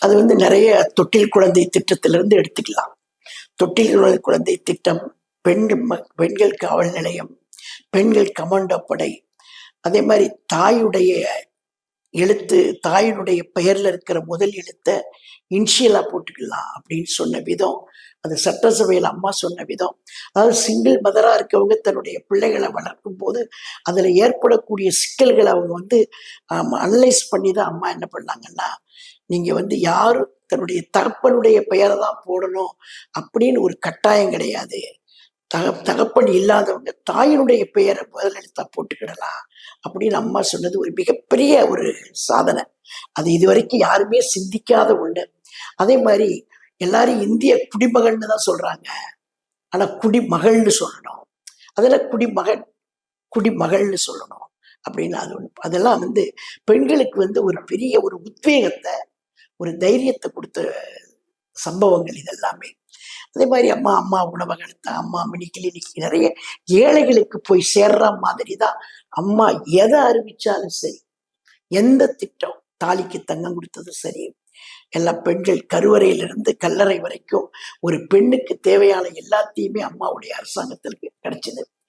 அது வந்து நிறைய தொட்டில் குழந்தை திட்டத்திலிருந்து எடுத்துக்கலாம். தொட்டில் குழந்தை திட்டம், பெண்கள் காவல் நிலையம், பெண்கள் கமாண்டோ படை, அதே மாதிரி தாயுடைய எழுத்து, தாயினுடைய பெயர்ல இருக்கிற முதல் எழுத்த இன்ஷியலா போட்டுக்கலாம் அப்படின்னு சொன்ன விதம், அது சட்டசபையில் அம்மா சொன்ன விதம். அதாவது சிங்கிள் மதரா இருக்கவங்க தன்னுடைய பிள்ளைகளை வளர்க்கும் போது அதுல ஏற்படக்கூடிய சிக்கல்களை அவங்க வந்து அனலைஸ் பண்ணி தான் அம்மா என்ன பண்ணாங்கன்னா, நீங்க வந்து யாரும் தன்னுடைய தகப்பனுடைய பெயரை தான் போடணும் அப்படின்னு ஒரு கட்டாயம் கிடையாது. தகப்பன் இல்லாதவங்க தாயினுடைய பெயரை முதல் எழுத்தா போட்டுக்கிடலாம் அப்படின்னு அம்மா சொன்னது ஒரு மிகப்பெரிய ஒரு சாதனை. அது இதுவரைக்கும் யாருமே சிந்திக்காத ஒண்ணு. அதே மாதிரி எல்லாரும் இந்திய குடிமகள்னு தான் சொல்றாங்க. ஆனா குடிமகள்னு சொல்லணும். அதுல குடிமகள்னு சொல்லணும் அப்படின்னு அது ஒண்ணு. அதெல்லாம் வந்து பெண்களுக்கு வந்து ஒரு பெரிய ஒரு உத்வேகத்தை, ஒரு தைரியத்தை கொடுத்த சம்பவங்கள் இதெல்லாமே. அதே மாதிரி அம்மா அம்மா உணவகத்தை, அம்மா மினி கிளினிக், நிறைய ஏழைகளுக்கு போய் சேர்ற மாதிரி தான் அம்மா எதை அறிவிச்சாலும் சரி, எந்த திட்டம், தாலிக்கு தங்கம் கொடுத்ததும் சரி, எல்லா பெண்கள் கருவறையிலிருந்து கல்லறை வரைக்கும் ஒரு பெண்ணுக்கு தேவையான எல்லாத்தையுமே அம்மாவுடைய அரசாங்கத்திற்கு கிடைச்சது.